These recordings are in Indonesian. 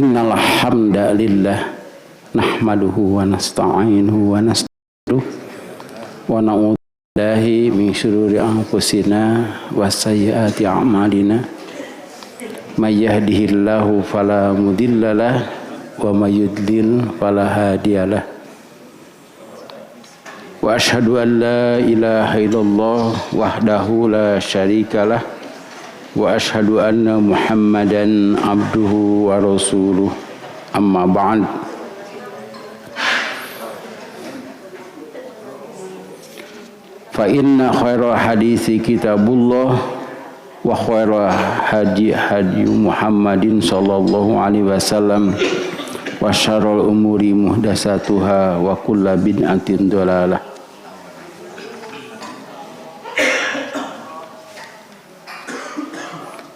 Innal hamdalillah nahmaduhu wa nasta'inuhu wa nastaghfiruh wa na'udzu billahi min syururi anfusina wa sayyiati a'malina may yahdihillahu fala mudhillalah wa may yudlil fala hadiyalah wa asyhadu an la ilaha illallah wahdahu la syarikalah wa asyhadu anna Muhammadan abduhu wa rasuluh amma ba'd. Fa inna khairal hadisi kitabullah wa khairal hadi Muhammadin sallallahu alaihi wasallam wa syarrul umuri muhdatsatuha wa kullu bid'atin dhalalah.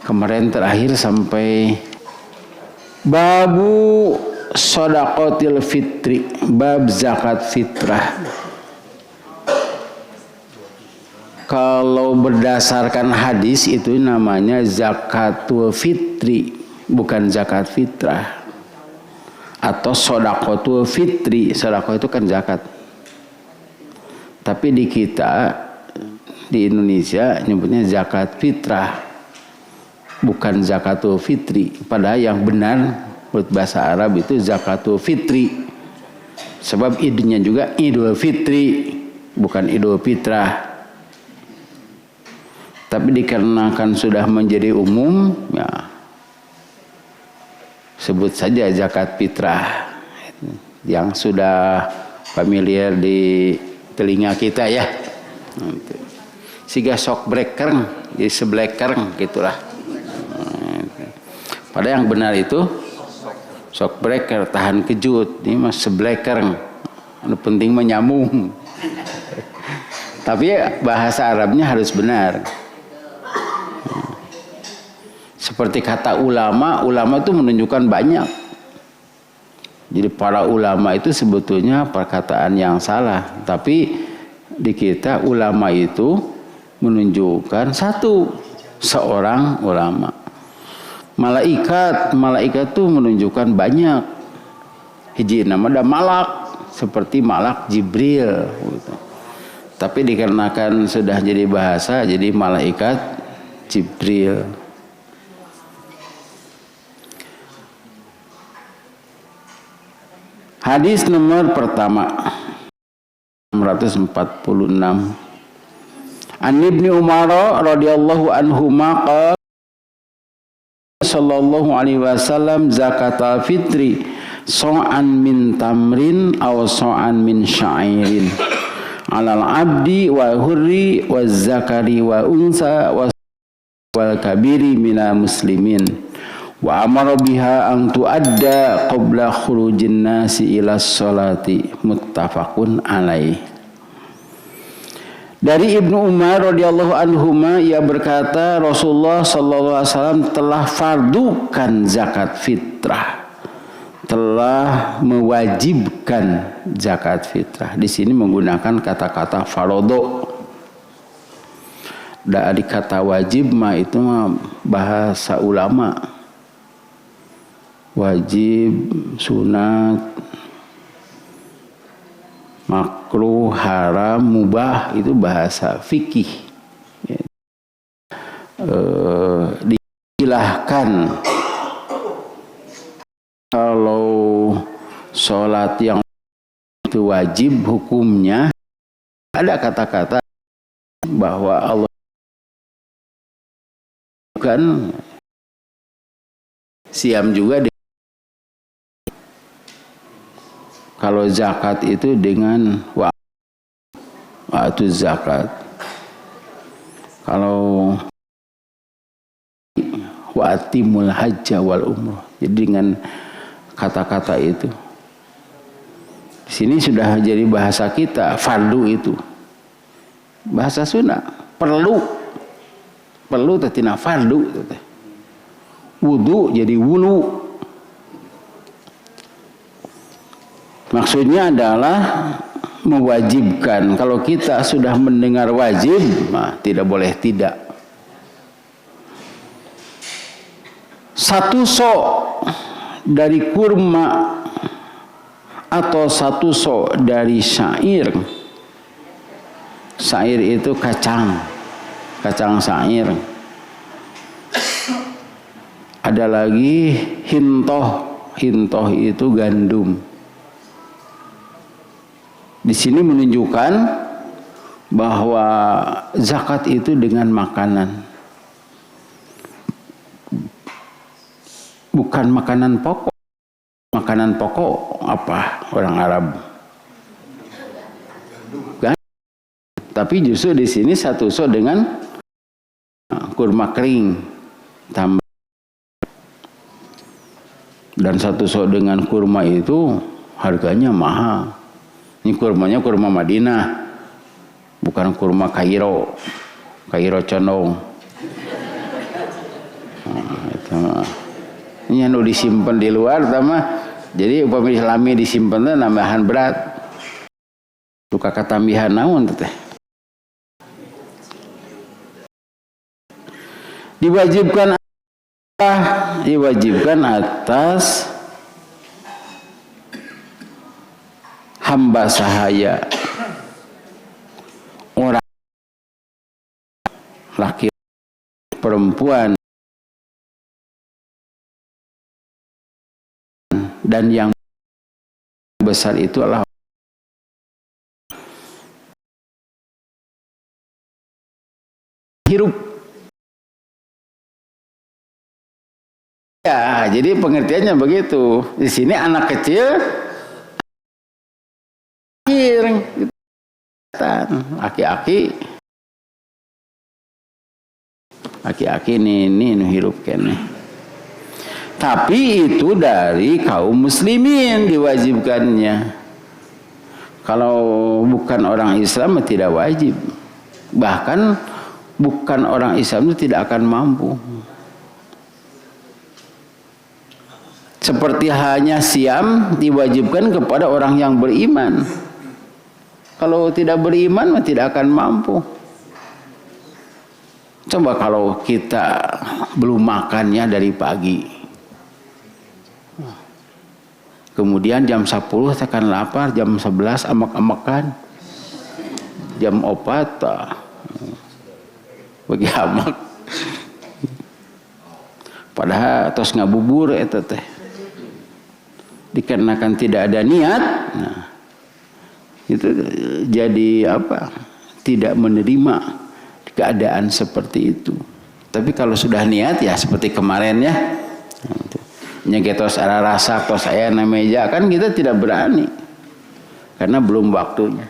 Kemarin terakhir sampai babu shadaqatil fitri, bab zakat fitrah. Kalau berdasarkan hadis itu namanya zakatul fitri, bukan zakat fitrah. Atau shadaqatul fitri, shadaqah itu kan zakat. Tapi di kita, di Indonesia nyebutnya zakat fitrah, bukan zakatul fitri. Padahal yang benar menurut bahasa Arab itu zakatul fitri. Sebab idnya juga idul fitri, bukan idul fitrah. Tapi dikarenakan sudah menjadi umum, ya sebut saja zakat fitrah. Yang sudah familiar di telinga kita ya. Siga sok breaker, jadi sebleker gitulah. Padahal yang benar itu shock breaker, tahan kejut. Ini mas sebleker, penting menyambung. Tapi bahasa Arabnya harus benar. Seperti kata ulama, ulama itu menunjukkan banyak. Jadi para ulama itu sebetulnya perkataan yang salah. Tapi di kita ulama itu menunjukkan satu, seorang ulama. Malaikat itu menunjukkan banyak. Hiji nama ada malak, seperti malak Jibril gitu. Tapi dikarenakan sudah jadi bahasa, jadi malaikat Jibril. Hadis nomor pertama 646. An Ibnu Umar radhiyallahu anhuma qala sallallahu alaihi wasallam zakatul fitri so'an min tamrin aw so'an min sya'irin alal abdi wa hurri wa zakari wa unsa wal kabiri minal muslimin wa amara biha an tuadda qabla khurujin nasi ila sholati muttafaqun alaih. Dari Ibnu Umar radhiyallahu anhuma, ia berkata Rasulullah sallallahu alaihi wasallam telah fardukan zakat fitrah, telah mewajibkan zakat fitrah. Di sini menggunakan kata-kata farodo. Dari kata wajib mah itu mah bahasa ulama. Wajib, sunat, makruh, haram, mubah itu bahasa fikih. Disilahkan kalau sholat yang itu wajib hukumnya, ada kata-kata bahwa Allah bukan siam juga. Kalau zakat itu dengan waktu zakat. Kalau wa'atimul hajja wal umrah. Jadi dengan kata-kata itu. Di sini sudah jadi bahasa kita, fardu itu. Bahasa Sunda, perlu. Perlu tatina fardu. Wudu jadi wulu. Maksudnya adalah mewajibkan. Kalau kita sudah mendengar wajib, nah, tidak boleh tidak. Satu sok dari kurma atau 1 so dari syair. Syair itu kacang syair. Ada lagi hintoh itu gandum. Di sini menunjukkan bahwa zakat itu dengan makanan, bukan makanan pokok. Makanan pokok apa orang Arab? Tapi justru di sini 1 so dengan kurma kering tambah, dan 1 so dengan kurma itu harganya mahal. Ini kurmanya kurma Madinah, bukan kurma Kairo condong. Ini yang disimpan di luar sama. Jadi upami lami disimpan nambahan berat. Suka katambihan naon teh. Diwajibkan atas hamba sahaya, orang laki perempuan, dan yang besar itu adalah hirup. Ya, jadi pengertiannya begitu. Di sini anak kecil, aki-aki ini hirup kene. Tapi itu dari kaum muslimin diwajibkannya. Kalau bukan orang Islam tidak wajib. Bahkan bukan orang Islam itu tidak akan mampu. Seperti hanya siam diwajibkan kepada orang yang beriman. Kalau tidak beriman tidak akan mampu. Coba kalau kita belum makannya dari pagi, kemudian jam 10 tekan lapar, jam 11 amak-amakan, jam 4 bagi amak. Padahal tos ngabubur eta teh. Dikarenakan tidak ada niat, nah, itu jadi apa? Tidak menerima keadaan seperti itu. Tapi kalau sudah niat ya seperti kemarin ya, nyegetos arah rasa tos saya na meja, kan kita tidak berani karena belum waktunya.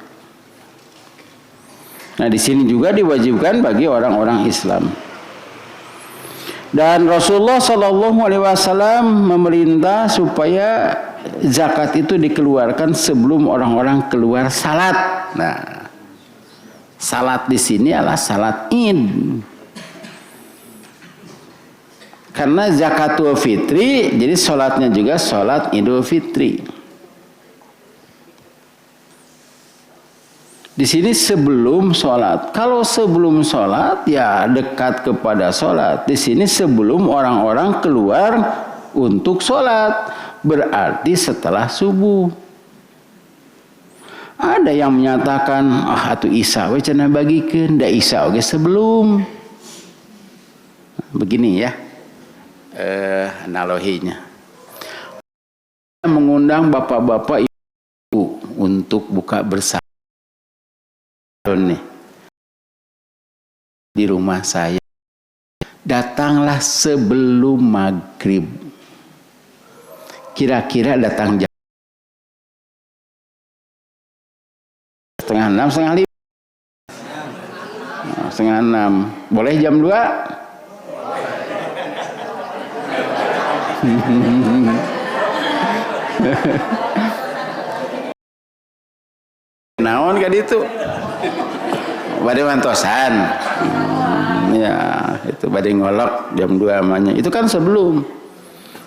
Nah di sini juga diwajibkan bagi orang-orang Islam. Dan Rasulullah SAW memerintah supaya zakat itu dikeluarkan sebelum orang-orang keluar salat. Nah, salat di sini adalah salat Id. Karena zakatul fitri, jadi salatnya juga salat Idul Fitri. Di sini sebelum sholat. Kalau sebelum sholat ya dekat kepada sholat. Di sini sebelum orang-orang keluar untuk sholat, berarti setelah subuh. Ada yang menyatakan atuh Isya we cenah bagikeun, da Isya oge sebelum. Begini ya analoginya. Mengundang bapak-bapak ibu untuk buka bersama nih di rumah saya. Datanglah sebelum maghrib. Kira-kira datang jam 5:30, 5:30. 5:30. Boleh jam 2? Naon ka ditu? Bade mantosan. Ya, itu bade ngolok jam 2 namanya. Itu kan sebelum.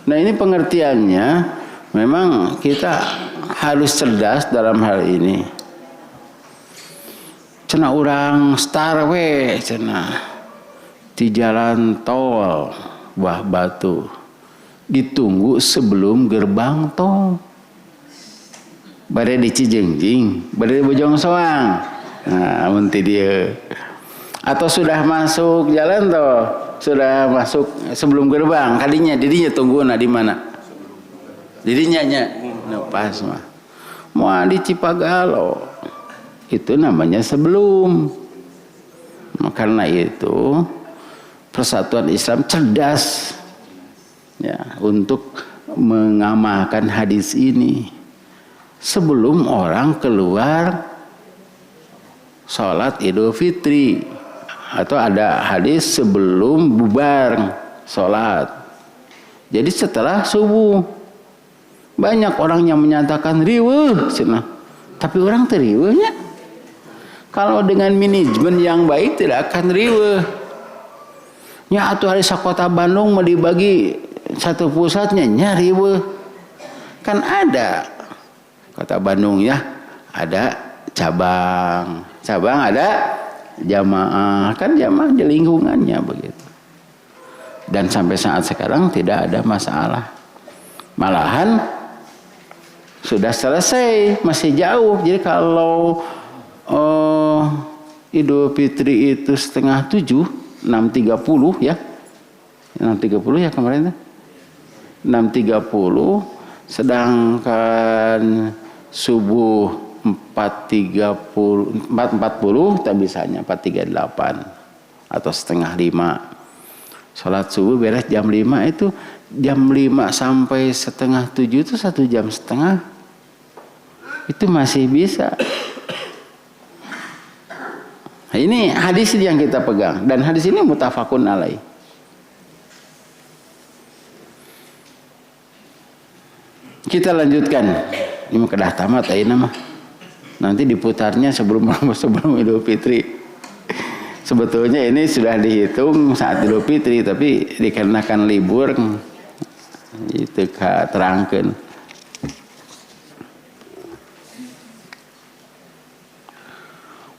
Nah, ini pengertiannya memang kita harus cerdas dalam hal ini. Cenah urang star we cenah di jalan tol Buah Batu. ditunggu sebelum gerbang tol. Bade di Cijengjing, bade di Bojong Soang. Nah, munti dia. Atau sudah masuk jalan toh, sudah masuk sebelum gerbang, kadinya didinya tunggu di mana? Didinya nya. Nah, pas mah. Moal di Cipagalo. Itu namanya sebelum. Karena itu Persatuan Islam cerdas ya untuk mengamalkan hadis ini sebelum orang keluar sholat Idul Fitri, atau ada hadis sebelum bubar sholat. Jadi setelah subuh banyak orang yang menyatakan riweuh, tapi orang teriweuhnya. Kalau dengan manajemen yang baik tidak akan riweuh. Nya atuh hari sakota Bandung mau dibagi satu pusatnya nya riweuh. Kan ada kota Bandung ya, ada cabang ada jamaah, kan jamaah di lingkungannya begitu. Dan sampai saat sekarang tidak ada masalah. Malahan sudah selesai, masih jauh. Jadi kalau Idul Fitri itu 6.30 ya. 6.30 ya kemarin tuh. 6.30, sedangkan subuh 4.40 tak bisanya 4.38 atau setengah 5. Salat subuh beres jam 5, itu jam 5 sampai setengah 7 itu 1 jam setengah. Itu masih bisa. Nah, ini hadis yang kita pegang, dan hadis ini muttafaqun alaih. Kita lanjutkan. Ini mah kedah tamat ayeuna mah. Nanti diputarnya sebelum Idul Fitri. Sebetulnya ini sudah dihitung saat Idul Fitri, tapi dikarenakan libur itu terangkeun.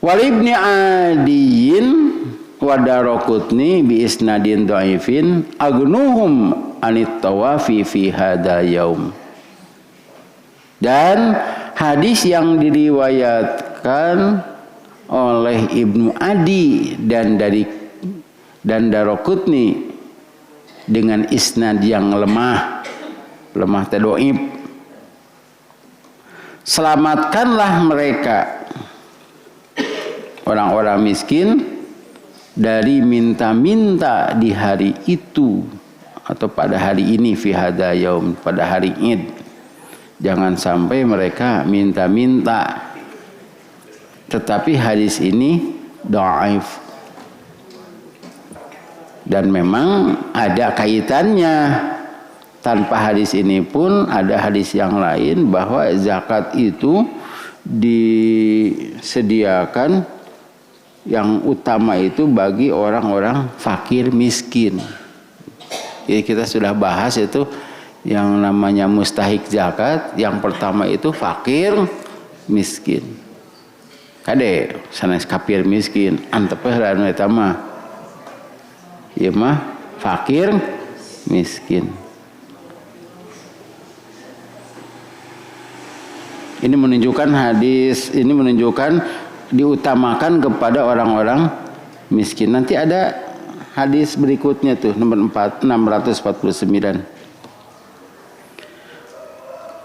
Wal ibni Adiyin wa Daraqutni bi isnadin dhaifin agnuhum anit tawafi fi hada yaum. Dan hadis yang diriwayatkan oleh Ibnu Adi dan Daraqutni dengan isnad yang lemah teh dhaif. Selamatkanlah mereka orang-orang miskin dari minta-minta di hari itu atau pada hari ini fi hada yaum, pada hari Id. Jangan sampai mereka minta-minta. Tetapi hadis ini dhaif. Dan memang ada kaitannya. Tanpa hadis ini pun ada hadis yang lain bahwa zakat itu disediakan yang utama itu bagi orang-orang fakir miskin. Jadi kita sudah bahas itu yang namanya mustahik zakat. Yang pertama itu fakir miskin. Kade sanes kafir miskin antep anu eta mah. Ieu mah fakir miskin. Ini menunjukkan hadis ini menunjukkan diutamakan kepada orang-orang miskin. Nanti ada hadis berikutnya tuh nomor 649.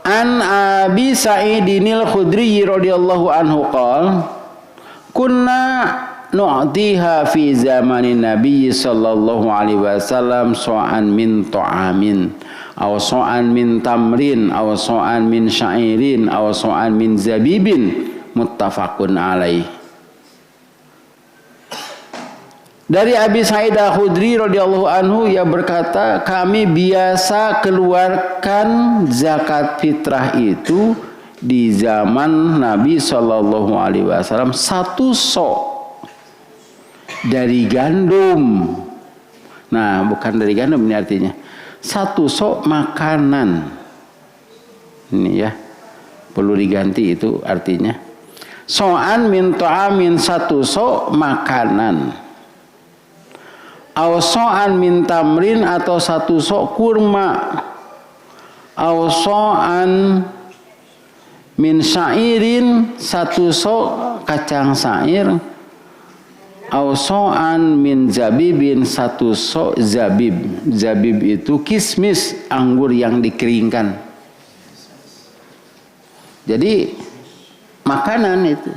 An Abi Sa'idinil Khudri radhiyallahu anhu qala kunna nu'tiha fi zamanin Nabi sallallahu alaihi wasallam so'an min ta'amin aw so'an min tamrin aw so'an min sya'irin aw so'an min zabibin muttafaqun alaih. Dari Abi Sa'id Al-Khudri radhiyallahu anhu, ia berkata, kami biasa keluarkan zakat fitrah itu di zaman Nabi sallallahu alaihi wasallam 1 sok dari gandum. Nah, bukan dari gandum ini artinya. 1 sok makanan. Ini ya. Perlu diganti itu artinya. So'an min ta'amin 1 sok makanan. Aw so'an min tamrin atau 1 sok kurma. Aw so'an min syairin, satu sok kacang syair. Aw so'an min zabibin, satu sok zabib. Zabib itu kismis, anggur yang dikeringkan. Jadi makanan itu.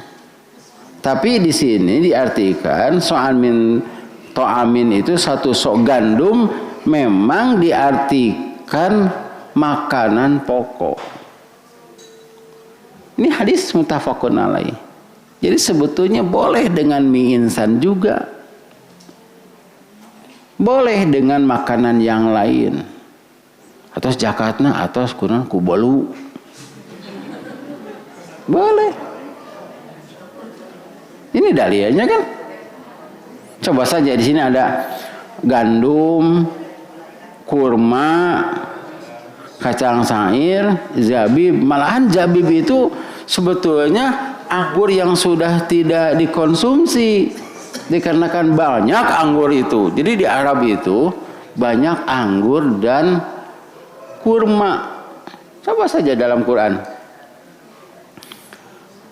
Tapi di sini diartikan so'an min to'amin itu satu sok gandum, memang diartikan makanan pokok. Ini hadis muttafaqun alaih. Jadi sebetulnya boleh dengan mie instan juga. Boleh dengan makanan yang lain. Atau jakatna atau kurang kubolu. Boleh. Ini dalilnya kan. Coba saja di sini ada gandum, kurma, kacang syair, zabib. Malahan zabib itu sebetulnya anggur yang sudah tidak dikonsumsi, dikarenakan banyak anggur itu. Jadi di Arab itu banyak anggur dan kurma. Coba saja dalam Quran,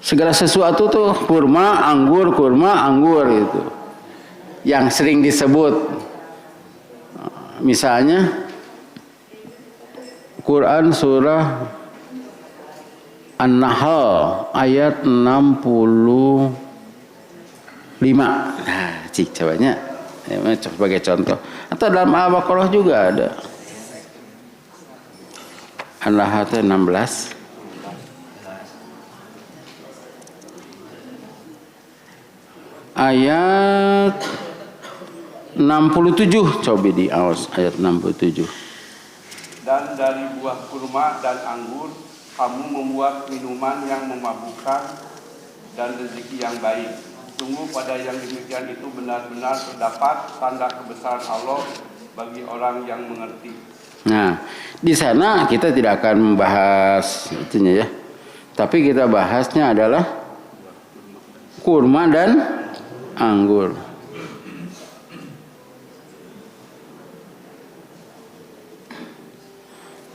segala sesuatu tuh kurma, anggur itu yang sering disebut. Misalnya Quran surah An-Nahl ayat 65. Nah, cik cobanya sebagai contoh. Atau dalam Al-Baqarah juga ada. An-Nahl 16. Ayat 67, coba di awas ayat 67. Dan dari buah kurma dan anggur kamu membuat minuman yang memabukkan dan rezeki yang baik. Sungguh pada yang demikian itu benar-benar terdapat tanda kebesaran Allah bagi orang yang mengerti. Nah, di sana kita tidak akan membahas itunya ya. Tapi kita bahasnya adalah kurma dan anggur.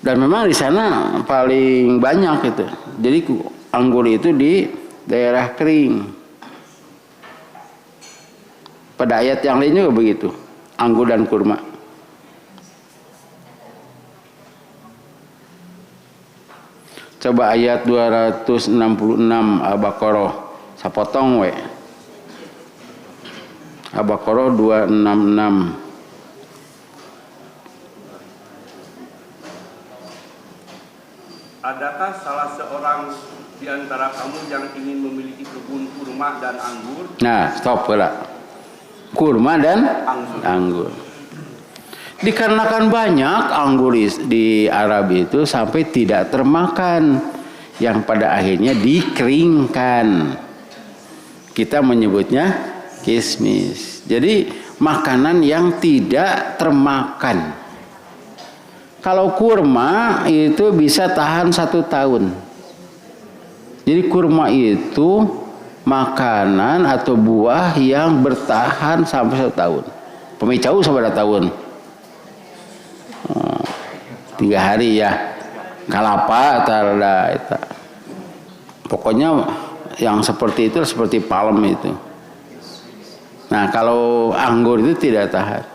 Dan memang di sana paling banyak itu. Jadi anggur itu di daerah kering. Pada ayat yang lain juga begitu. Anggur dan kurma. Coba ayat 266 Al-Baqarah. Sapotong we. Al-Baqarah 266. Adakah salah seorang di antara kamu yang ingin memiliki kebun kurma dan anggur? Nah, stop pula. Kurma dan anggur. Dikarenakan banyak anggur di Arab itu sampai tidak termakan, yang pada akhirnya dikeringkan. Kita menyebutnya kismis. Jadi makanan yang tidak termakan. Kalau kurma itu bisa tahan 1 tahun. Jadi kurma itu makanan atau buah yang bertahan sampai 1 tahun. Pemicau seberapa tahun? 3 hari ya. Kalapa tarda itu. Pokoknya yang seperti itu seperti palem itu. Nah, kalau anggur itu tidak tahan.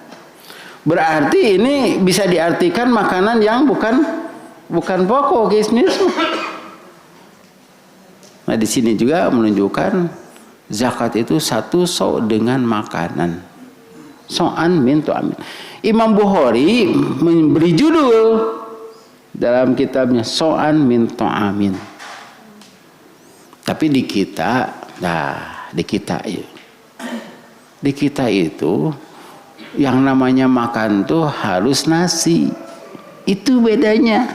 Berarti ini bisa diartikan makanan yang bukan pokok kismis. Nah, di sini juga menunjukkan zakat itu satu sok dengan makanan. So'an min to'amin. Imam Bukhari memberi judul dalam kitabnya So'an min to'amin. Tapi di kita itu yang namanya makan tuh harus nasi. Itu bedanya.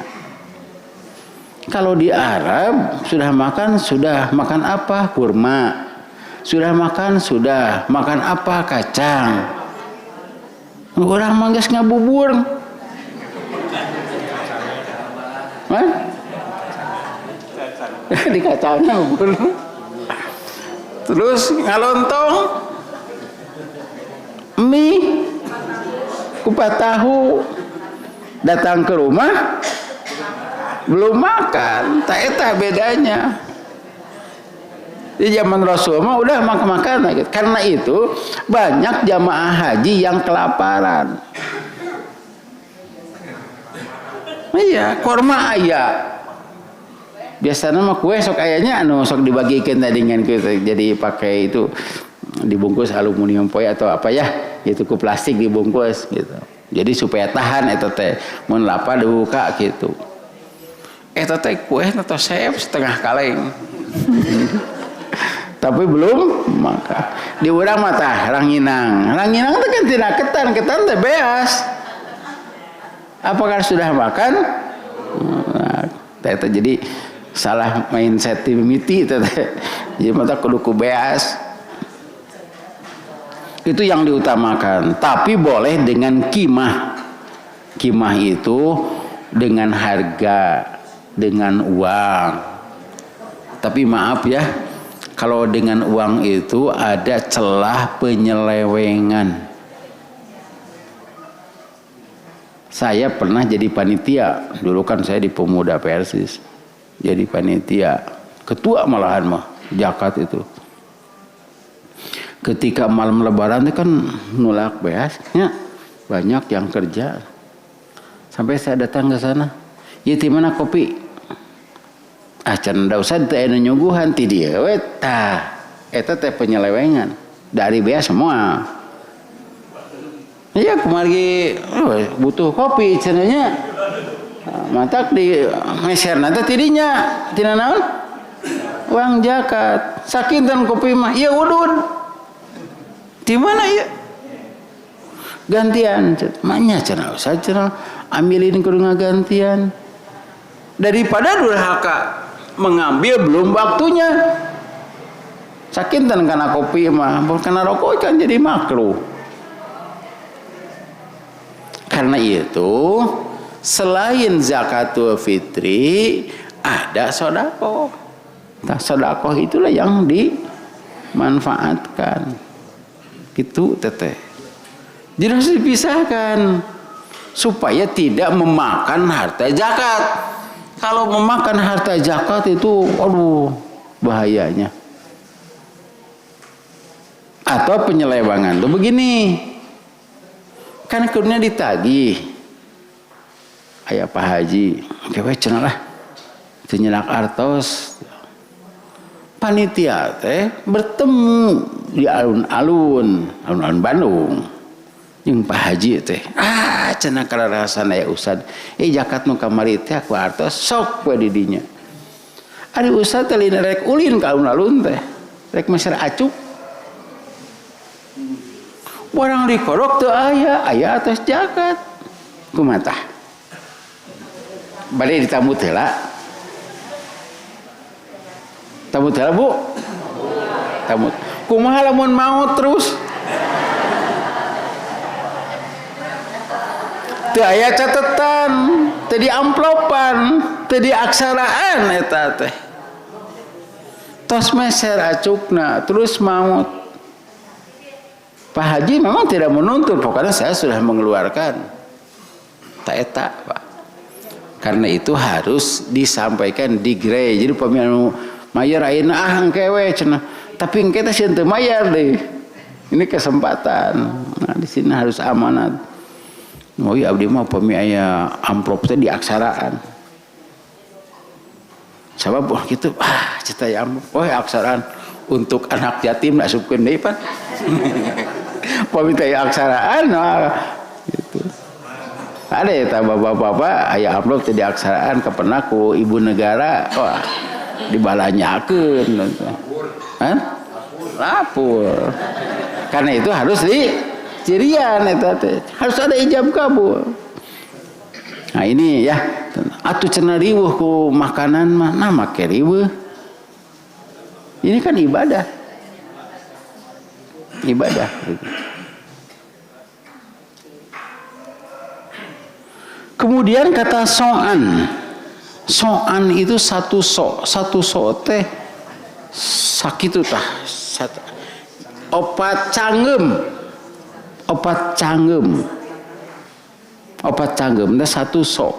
Kalau di Arab sudah makan apa? Kurma. Sudah makan apa? Kacang. Orang manggas ngabubur. Hah? Di kacangnya bubur. Terus ngalontong mie, kupat tahu, datang ke rumah belum makan. Tak eta bedanya. Di zaman Rasul mah udah makan. Karena itu banyak jamaah haji yang kelaparan. Iya, kurma aya. Biasanya mah kue sok ayahnya sok dibagikan tadingan kita jadi pakai itu dibungkus aluminium foil atau apa ya, gitu ku plastik dibungkus gitu. Jadi supaya tahan eta teh mun lapar dibuka gitu. Eta teh kue atau sep setengah kaleng. Tapi belum makan. Di urang mah tah ranginang. Ranginang teh kan tina ketan teh beas. Apakah sudah makan? Nah, eta jadi salah mindset mimiti teh. Jadi mata kudu ku beas. Itu yang diutamakan. Tapi boleh dengan kimah. Kimah itu dengan harga, dengan uang. Tapi maaf ya, kalau dengan uang itu ada celah penyelewengan. Saya pernah jadi panitia. Dulu kan saya di Pemuda Persis. Jadi panitia. Ketua malahan mah, zakat itu. Ketika malam lebaran itu kan nolak beasnya. Banyak yang kerja. Sampai saya datang ke sana. Ya di mana kopi? Can da usah teh anu nyuguhan ti dieu we tah. Eta teh penyelewengan. Dari bea semua. Iya kemari butuh kopi cenanya. Matak di meserna teh tidinya. Tina naon? Uang zakat. Sakinten kopi mah ieu udud. Di mana ya? Gantian. Manya cenah usah cenah ambilin kudu ngagantian. Daripada durhaka mengambil belum waktunya. Sakinten kana kopi mah, karena rokok kan jadi makruh. Karena itu selain zakatul fitri ada sedekah. Nah, sedekah itulah yang dimanfaatkan. Gitu teteh. Jadi harus dipisahkan supaya tidak memakan harta zakat. Kalau memakan harta zakat itu aduh bahayanya. Atau penyelewangan tuh begini. Kan kemudian ditagih. Aya Pak Haji, kewe cenah lah. Teu nyenak artos. Panitia teh bertemu di alun-alun Bandung. Jeung Pak Haji teh, cenah kararasan aya ustad. Zakat nu kamari teh aku artos sok we di dinya. Ari ustad teh lina rek ulin ka alun-alun teh. Rek meser acuk. Barang dikorok teu aya atas zakat. Kumaha tah? Bade ditambut heula. Tambut heula, Bu? Tambut. Kumaha lamun maut terus? Teu aya catetan, teu di amplopan, teu di aksaraan eta teh. Tos meser acukna, terus maut. Pak Haji memang tidak menuntut, pokoknya saya sudah mengeluarkan. Tak eta, Pak. Karena itu harus disampaikan di grey. Jadi pemilu mayar ayeuna engkewe cenah. Tapi engke teh sieun teu mayar deh. Ini kesempatan. Nah, di sini harus amanat. Oh iya abdi mah pemi aya amplop teh diaksaraan. Sabab kitu cita ya amplop. Aksaraan untuk anak yatim nasupkeun deui pan. Pemi teh aksaraan gitu. Ada ya bapak-bapak aya amplop teh diaksaraan kepenak ku ibu negara. Wah, dibalanyakeun. Hah? Lapor. Karena itu harus cirian eta teh. Harus ada ijab kabul. Nah ini ya, atuh cenah riweuh ku makanan mah, nah make riweuh. Ini kan ibadah. Ibadah gitu. Kemudian kata so'an. So'an itu satu so teh sakitu tah. Opat canggem. Opat canggem teh satu so.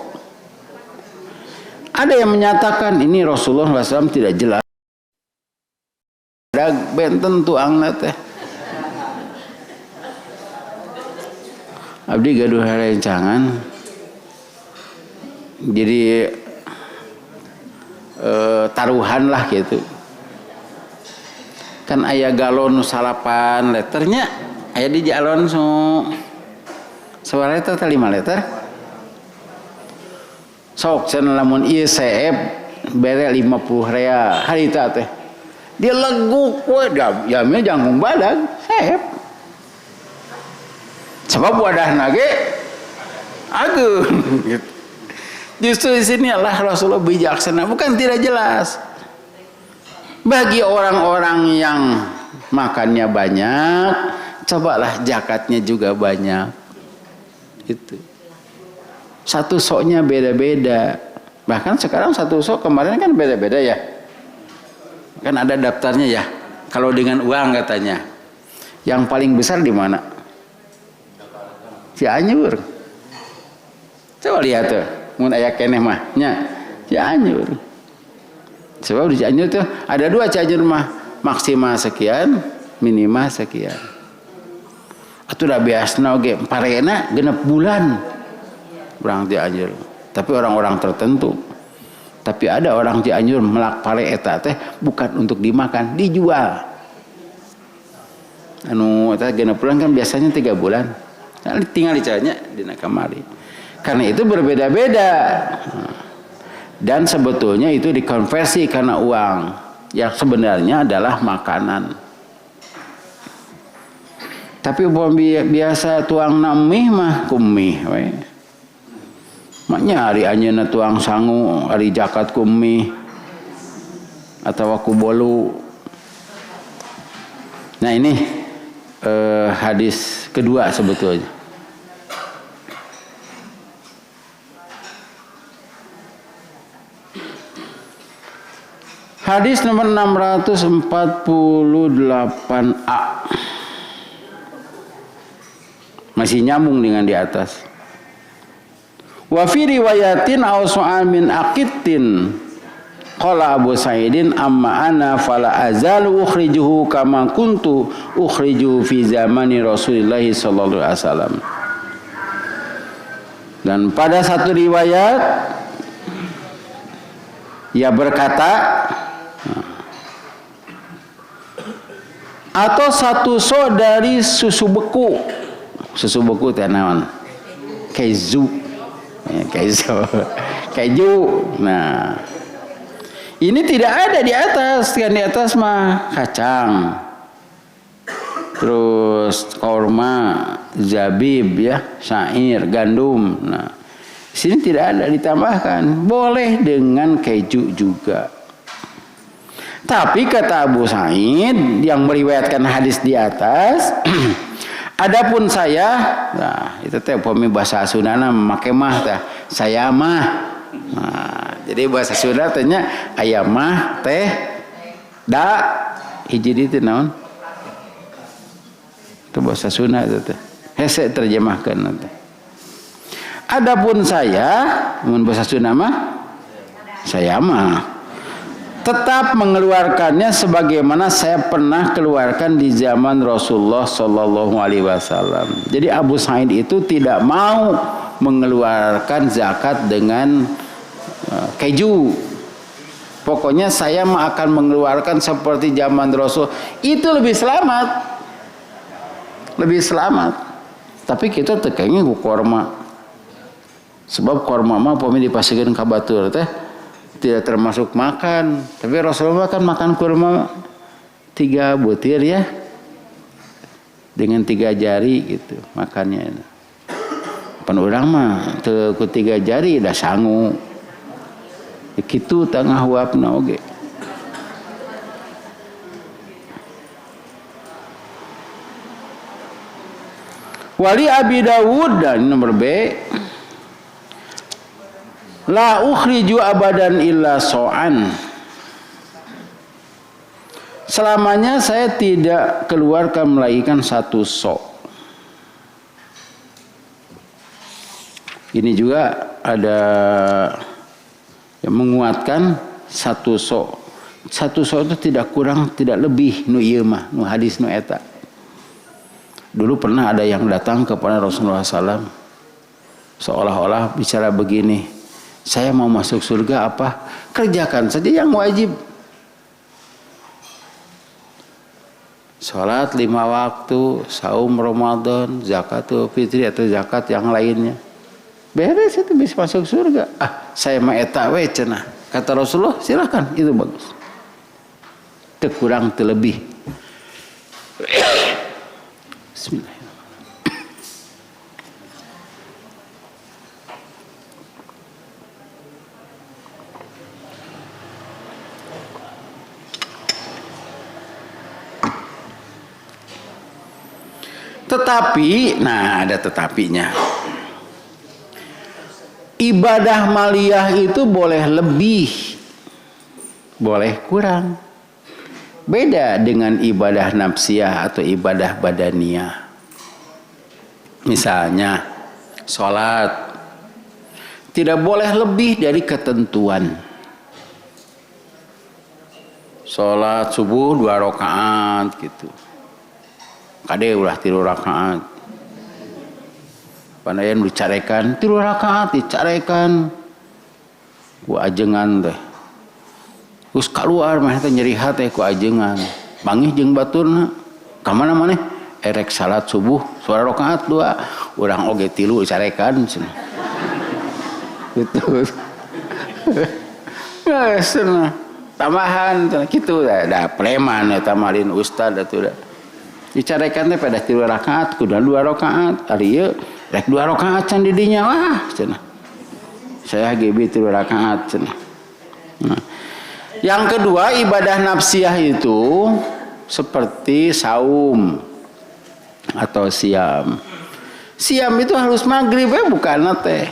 Ada yang menyatakan ini Rasulullah SAW tidak jelas. Ada benten tuangna teh. Abdi gaduh harencangan. Jadi taruhan lah gitu. Kan aya galon 8 liternya, aya di galon sabar liter 5 liter. Sok cenah lamun ieu seep bere 50 rea harita teh. Dia leguk we jamnya jangkung badag seep. Sebab wadahna ge ageung gitu. Justru di sini Allah Rasulullah bijaksana, bukan tidak jelas. Bagi orang-orang yang makannya banyak, cobalah zakatnya juga banyak. Itu. Satu soknya beda-beda. Bahkan sekarang satu sok kemarin kan beda-beda ya. Kan ada daftarnya ya. Kalau dengan uang katanya. Yang paling besar di mana? Cianjur. Coba lihat tuh. Mun aya keneh mah nya Cianjur. Sebab di Cianjur tuh ada 2 Cianjur mah, maksimal sekian, minimal sekian. Atuh da biasna oge parena 6 bulan. Orang Cianjur. Tapi orang-orang tertentu. Tapi ada orang Cianjur melak pare eta teh bukan untuk dimakan, dijual. Anu eta 6 bulan kan biasanya 3 bulan. Nah, tinggal dicaranya dina kamari. Karena itu berbeda-beda. Dan sebetulnya itu dikonversi karena uang yang sebenarnya adalah makanan. Tapi biasa tuang namih mah kumih we. Maknya hari anjeunna tuang sangu, hari zakat kumih atau kubolu. Nah ini hadis kedua sebetulnya. Hadis nomor 648A. Masih nyambung dengan di atas. Wa fi riwayatin aw su'al min aqitin qala Abu Sa'idin amma ana fala azalu ukhrijuhu kama kuntu ukhriju fi zamani Rasulullah sallallahu alaihi wasallam. Dan pada satu riwayat ia berkata atau satu so dari susu beku. Susu beku teh naon? Keju. Keju. Nah, ini tidak ada di atas. Kan di atas mah kacang, terus korma, zabib ya, syair, gandum. Nah, sini tidak ada ditambahkan. Boleh dengan keju juga. Tapi kata Abu Sa'id yang meriwayatkan hadis di atas, adapun saya, nah itu teh upami bahasa Sundana make mah teh, saya mah. Nah, jadi bahasa Sunda tanya aya mah teh da hiji di teh naon? Itu bahasa Sunda itu teh. Hese terjemahkan nanti. Adapun saya, mun bahasa Sunda mah saya mah tetap mengeluarkannya sebagaimana saya pernah keluarkan di zaman Rasulullah Sallallahu Alaihi Wasallam. Jadi Abu Sa'id itu tidak mau mengeluarkan zakat dengan keju. Pokoknya saya akan mengeluarkan seperti zaman Rasul. Itu lebih selamat. Lebih selamat. Tapi kita tekengnya ku korma. Sebab korma mah pami dipasikeun ka batur teh tidak termasuk makan. Tapi Rasulullah kan makan kurma 3 butir ya, dengan 3 jari gitu makannya. Pan urang mah teu ku 3 jari dah sangu. Kitu tengah huapna oge. Wali Abi Dawud dan nomor B, la ukhriju abadan illa so'an. Selamanya saya tidak keluarkan melainkan 1 so'. Ini juga ada yang menguatkan satu so itu tidak kurang tidak lebih nu ieu mah nu hadis nu eta. Dulu pernah ada yang datang kepada Rasulullah SAW seolah-olah bicara begini, saya mau masuk surga apa? Kerjakan saja yang wajib. Salat 5 waktu, saum Ramadan, zakatul fitri atau zakat yang lainnya. Beres itu bisa masuk surga. Saya mah eta we cenah. Kata Rasulullah, silakan, itu bagus. Teu kurang teu lebih. Bismillahirrahmanirrahim. Tetapi, nah ada tetapinya. Ibadah maliyah itu boleh lebih, boleh kurang. Beda dengan ibadah nafsiyah atau ibadah badaniyah. Misalnya, sholat tidak boleh lebih dari ketentuan. Sholat subuh 2 rakaat gitu. Kade ulah 3 rakaat. Panayan dicarekan 3 rakaat dicarekan. Ku ajengan teh. Terus keluar mah teh nyeri hate ku ajengan. Bangih jeung baturna. Ka mana maneh? Erek salat subuh 2 rakaat 2. Urang oge 3 dicarekan cenah. Gitu. Geus cenah. Tambahan kitu da preman eta malin ustad atuh da. Dicarekan teh pada 3 rakaat, kudu 2 rakaat. Ari ieu rek 2 rakaat can di dinya wah cenah. Saya GB 3 rakaat cenah. Nah. Yang kedua ibadah nafsiyah itu seperti saum atau siam. Siam itu harus maghrib bukan teh.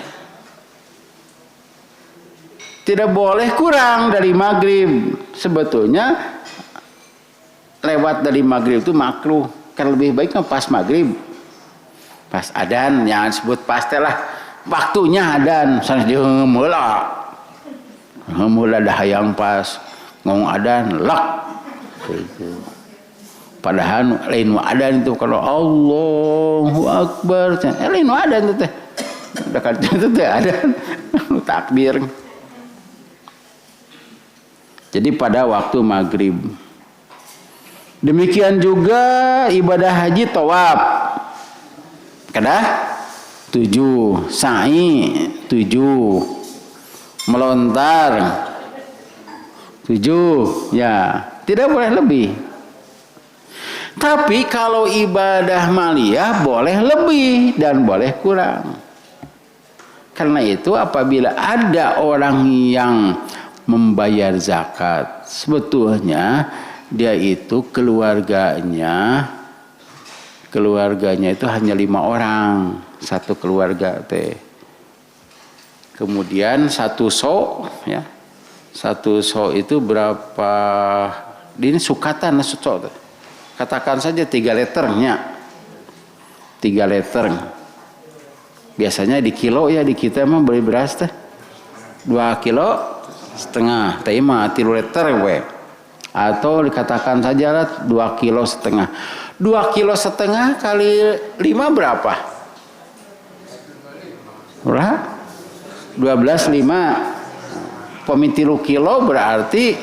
Tidak boleh kurang dari maghrib. Sebetulnya lewat dari maghrib itu makruh. Kan lebih baik kan pas maghrib. Pas adan, jangan sebut pas lah. Waktunya adan. Sanes di heula. Heula dah hayang pas. Ngomong adan, lak. Padahal lain adan itu kalau Allahu Akbar. Lain adan itu teh. Dekat itu teh adan. Takbir. Jadi pada waktu maghrib. Demikian juga ibadah haji tawaf. Kedah 7, sa'i 7, melontar 7, ya tidak boleh lebih. Tapi kalau ibadah maliyah boleh lebih dan boleh kurang. Karena itu apabila ada orang yang membayar zakat, sebetulnya dia itu keluarganya itu hanya 5 orang, satu keluarga teh. Kemudian satu so ya. Satu so itu berapa? Ini sukatan so. Katakan saja 3 liternya. 3 liter. Biasanya di kilo ya, di kita mah beli beras teh 2,5 kilo. Teh mah 3 liter we. Atau dikatakan saja lah 2,5 kilo. 2,5 kilo kali 5 berapa? Berapa? 12,5. Pemitilu kilo berarti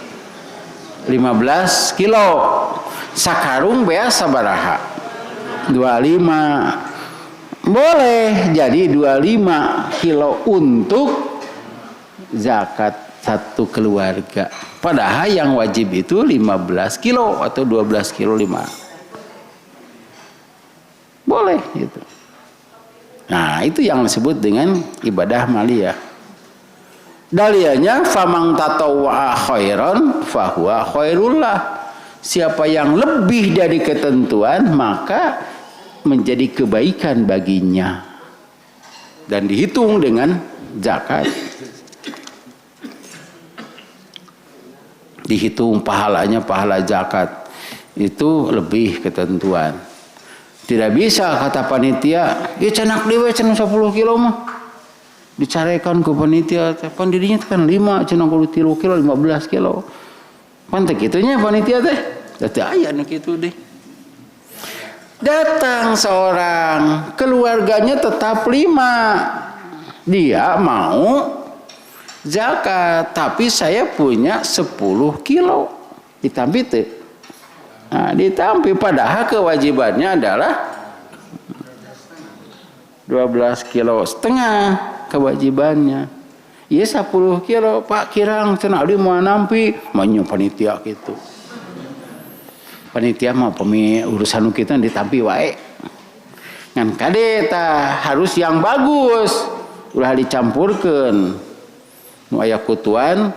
15 kilo. Sakarung biasa baraha 25. Boleh jadi 25 kilo untuk zakat satu keluarga. Padahal yang wajib itu 15 kilo atau 12 kilo 5. Boleh gitu. Nah itu yang disebut dengan ibadah maliyah. Dalilnya famang tatawwa khairan fahuwa khairullah. Siapa yang lebih dari ketentuan maka menjadi kebaikan baginya. Dan dihitung dengan zakat. Dihitung pahalanya pahala zakat. Itu lebih ketentuan. Tidak bisa kata panitia, ya cenak dewe cenah 10 kilo mah. dicarekan ke panitia teh. Pan dirinya kan 5 cenah 3 kilo 15 kilo. Pan teh kitunya panitia teh. Dadi aya nu kitu deh. Datang seorang, keluarganya tetap 5. Dia mau zakat, tapi saya punya 10 kilo. Ditampi teh. Nah, ditampi padahal kewajibannya adalah 12,5 kilo kewajibannya. Iya 10 kilo Pak Kirang cenah dia mau nampi manyu panitia gitu. Panitia mah urusan kita ditampi wae. Ngan kade tah harus yang bagus. Ulah dicampurkeun. Nu aya kutuan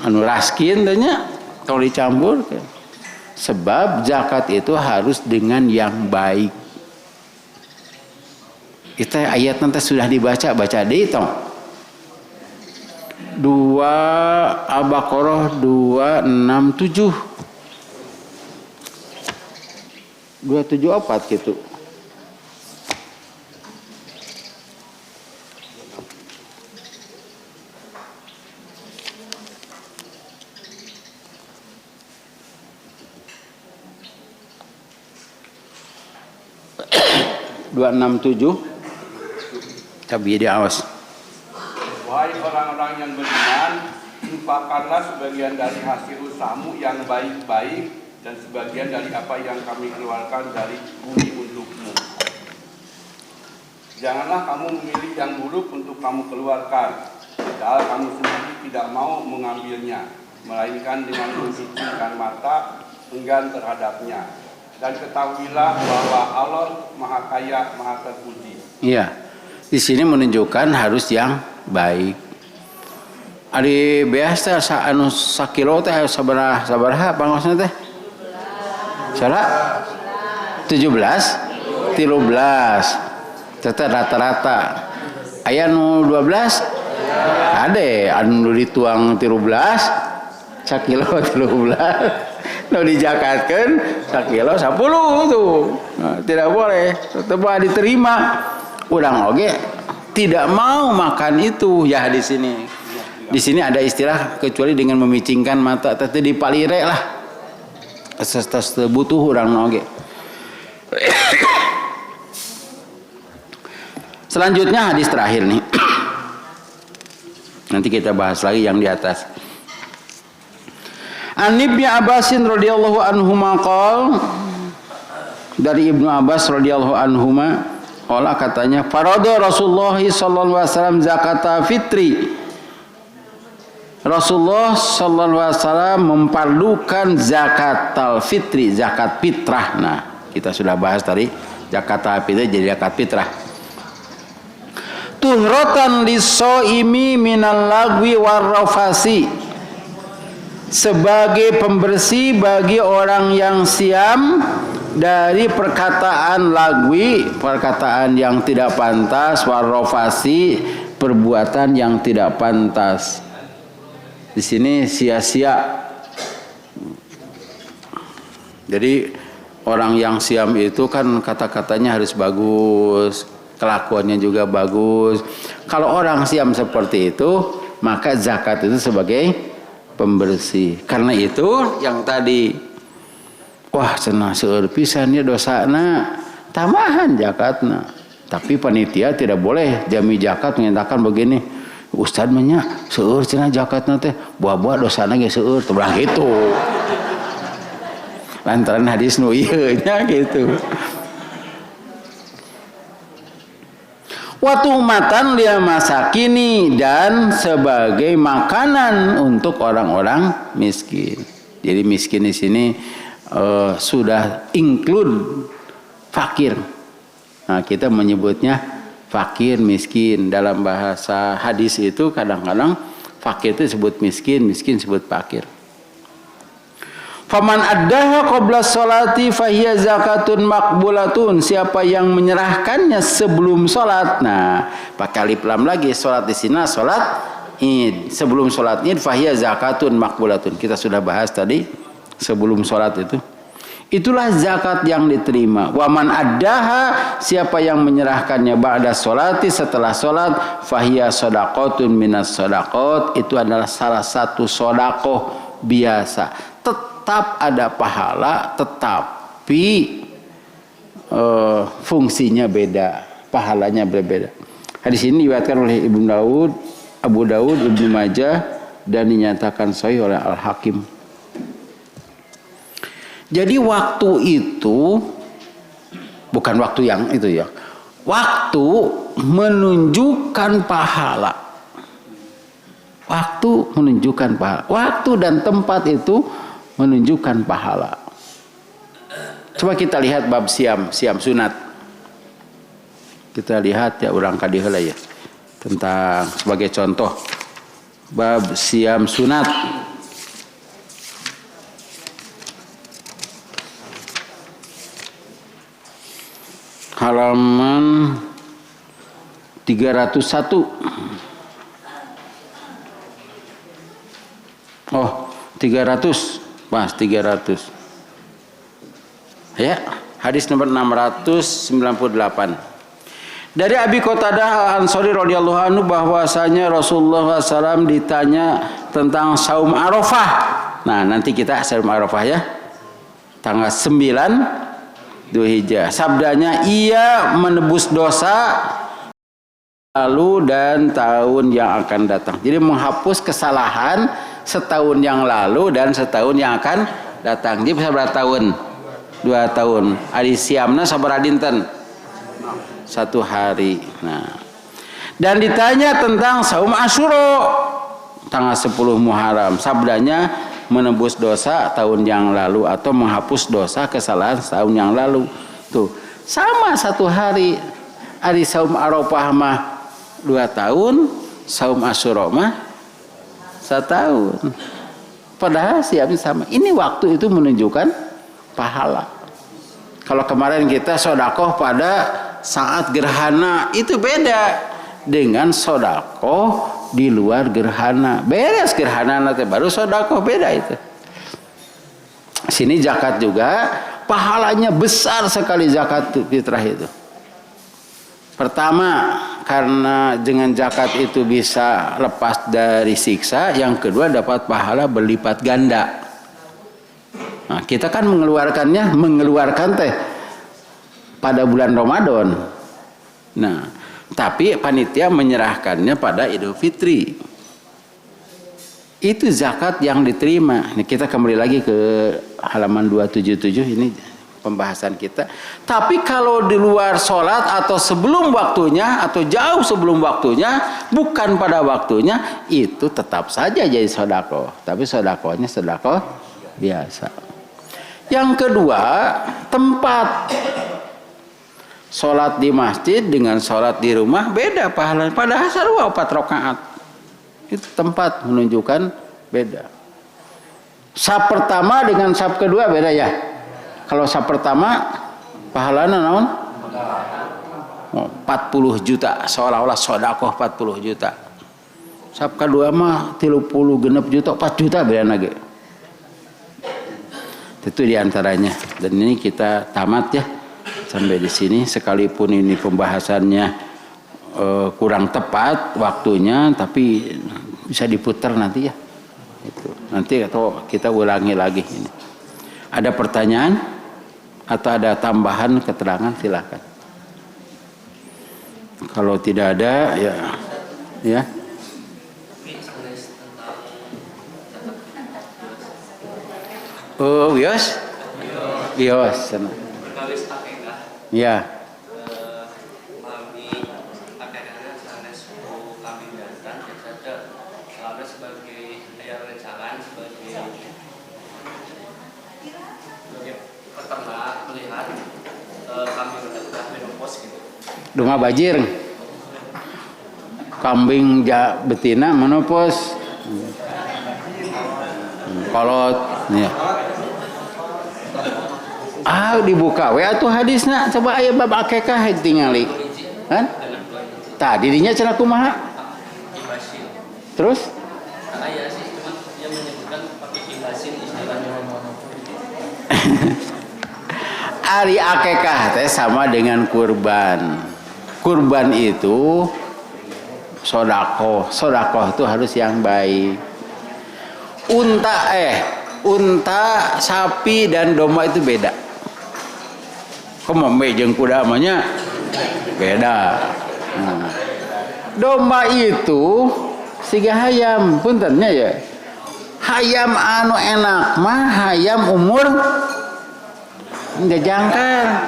anu raskin teh nya tong dicampurkeun. Sebab zakat itu harus dengan yang baik. Kita ayat nanti sudah dibaca deui tong. 2 Al-Baqarah 267. 274 gitu. Tapi dia awas. Wahai orang-orang yang beriman, infakkanlah sebagian dari hasil usahamu yang baik-baik dan sebagian dari apa yang kami keluarkan dari bumi untukmu. Janganlah kamu memilih yang buruk untuk kamu keluarkan, padahal kamu sendiri tidak mau mengambilnya, melainkan dengan memicingkan mata enggan terhadapnya. Dan ketahuilah bahwa Allah Maha Kaya, Maha Terpuji. Iya, di sini menunjukkan harus yang baik. Ari biasa anu sakilo teh sabaraha pangosna teh? Salah 17 13 teteh rata-rata. Aya nu 12 ade anu dituang 13 sakilo 13 nu dijakatkeun sakilo 10 tuh. Nah, tidak boleh, tetep diterima. Urang oge tidak mau makan itu ya di sini. Di sini ada istilah kecuali dengan memicingkan mata, teh dipalire lah. Asas butuh urang oge. Selanjutnya hadis terakhir nih. Nanti kita bahas lagi yang di atas. An Ibnu Abbasin radhiyallahu anhuma qol, dari Ibnu Abbas radhiyallahu anhuma qala katanya farada Rasulullah sallallahu alaihi wasallam zakata fitri. Rasulullah sallallahu alaihi wasallam mempardukan zakatul fitri, zakat fitrah. Nah, kita sudah bahas tadi zakatul fitri jadi zakat fitrah. Tuhratan lis-shaimi minal lagwi warrafasi, sebagai pembersih bagi orang yang siam dari perkataan lagwi, perkataan yang tidak pantas, warrafasi, perbuatan yang tidak pantas. Di sini sia-sia. Jadi orang yang siam itu kan kata-katanya harus bagus, kelakuannya juga bagus. Kalau orang siam seperti itu, maka zakat itu sebagai pembersih. Karena itu yang tadi, wah cenah seueur pisan ya dosana, tamahan zakatna. Tapi panitia tidak boleh jami zakat menyatakan begini, Ustad menya seueur cenah zakatna teh, buah-buah dosana ge seueur, teu bilang gitu. Lantaran hadis nu ieu nya gitu. Watumatan liya masakini, dan sebagai makanan untuk orang-orang miskin. Jadi miskin di sini sudah include fakir. Nah, kita menyebutnya fakir miskin. Dalam bahasa hadis itu kadang-kadang fakir itu disebut miskin, miskin disebut fakir. Faman addaha qabla sholati fahiya zakatun maqbulatun. Siapa yang menyerahkannya sebelum sholat. Nah, pakai alif lam lagi. Sholat di sini sholat id. Sebelum sholat id fahiya zakatun maqbulatun. Kita sudah bahas tadi sebelum sholat itu. Itulah zakat yang diterima. Waman addaha, siapa yang menyerahkannya ba'da sholati, setelah sholat, fahiya sodaqotun minas sodaqot, itu adalah salah satu sodakoh biasa. Tetap ada pahala, tetapi fungsinya beda, pahalanya berbeda. Hadis ini diriwayatkan oleh Ibnu Daud, Abu Daud, Ibnu Majah, dan dinyatakan sahih oleh Al-Hakim. Jadi waktu itu bukan waktu yang itu ya. Waktu menunjukkan pahala. Waktu menunjukkan pahala. Waktu dan tempat itu menunjukkan pahala. Coba kita lihat bab siam sunat. Kita lihat ya urang ka dieu ya. Tentang sebagai contoh bab siam sunat. Halaman 301. Oh, 300. Pas 300. Ya, hadis nomor 698. Dari Abi Qatadah Al-Ansari radhiyallahu anhu bahwasanya Rasulullah SAW ditanya tentang saum Arafah. Nah, nanti kita saum Arafah ya. Tanggal 9 Dzulhijjah. Sabdanya, ia menebus dosa lalu dan tahun yang akan datang. Jadi menghapus kesalahan setahun yang lalu dan setahun yang akan datang. Jadi bisa berapa tahun? 2 tahun. Ari siamna sabaraha dinten? 1 hari. Nah. Dan ditanya tentang saum Asyura tanggal 10 Muharram. Sabdanya menebus dosa tahun yang lalu atau menghapus dosa kesalahan tahun yang lalu. Tuh, sama 1 hari. Hari saum Arafah mah 2 tahun, saum Asyura mah 1 tahun. Padahal siapnya sama. Ini waktu itu menunjukkan pahala. Kalau kemarin kita sedekah pada saat gerhana, itu beda dengan sedekah di luar gerhana. Beres gerhana nanti baru sedekah, beda itu. Sini zakat juga pahalanya besar sekali zakat fitrah itu. Pertama, karena dengan zakat itu bisa lepas dari siksa. Yang kedua, dapat pahala berlipat ganda. Nah, kita kan mengeluarkan teh pada bulan Ramadan. Nah, tapi panitia menyerahkannya pada Idul Fitri. Itu zakat yang diterima. Ini kita kembali lagi ke halaman 277, ini pembahasan kita. Tapi kalau di luar sholat atau sebelum waktunya atau jauh sebelum waktunya, bukan pada waktunya, itu tetap saja jadi sedekah. Tapi sedekahnya sedekah biasa. Yang kedua, tempat. Sholat di masjid dengan sholat di rumah beda pahalanya. Padahal sarua 4 rakaat. Itu tempat menunjukkan beda. Saf pertama dengan saf kedua beda ya. Kalau saf pertama pahalanya naon? 40 juta, seolah-olah sedekah 40 juta. Saf kedua mah 30 genep juta, 4 juta beda lagi. Itu diantaranya. Dan ini kita tamat ya sampai di sini. Sekalipun ini pembahasannya kurang tepat waktunya, tapi bisa diputar nanti ya. Itu nanti atau kita ulangi lagi ini. Ada pertanyaan atau ada tambahan keterangan, silakan. Kalau tidak ada ya. Oh, bios? Bios. Ya. Kami akadanya sanes kami jantan saja selalu sebagai rencangan sebagai peternak melihat kami udah menopos gitu. Dunga bajir. Kambing betina menopos. Kolot ya. Dibuka we atuh hadisna, coba aya bab akekah tingali. Kan? Tah dirinya cenah kumaha? Terus? Aya sih cuma dia menyebutkan pakai kibasin istilahnya. ari akekah teh sama dengan kurban. Kurban itu sodakoh. Sodakoh itu harus yang baik. Unta, sapi dan domba itu beda. Komo jeung kuda namanya beda. Domba itu siga hayam, puntennya ya. Hayam anu enak mah hayam umur ngejangkar.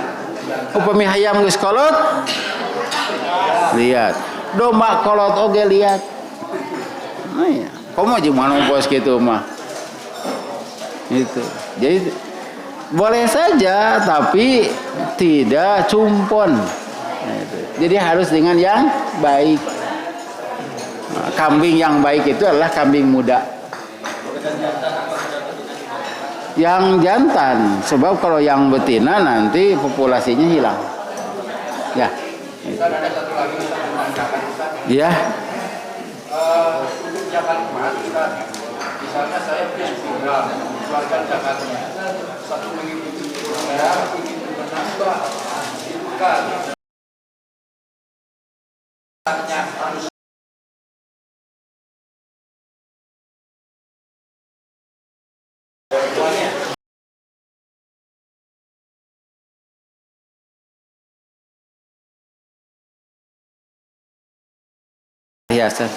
Upami hayam geus kolot, lihat. Domba kolot oge lihat. Nah ya, komo jeung manu bos kitu mah. Itu. Jadi boleh saja tapi tidak cumpon. Jadi harus dengan yang baik. Nah, kambing yang baik itu adalah kambing muda. Yang jantan, sebab kalau yang betina nanti populasinya hilang. Ya. Ada satu lagi Ya. untuk zakat emas kita, misalnya saya punya 10 gram, keluarkan zakatnya. Satu mengikuti saya ingin menambah itu kan. Zakatnya harus Hiasan.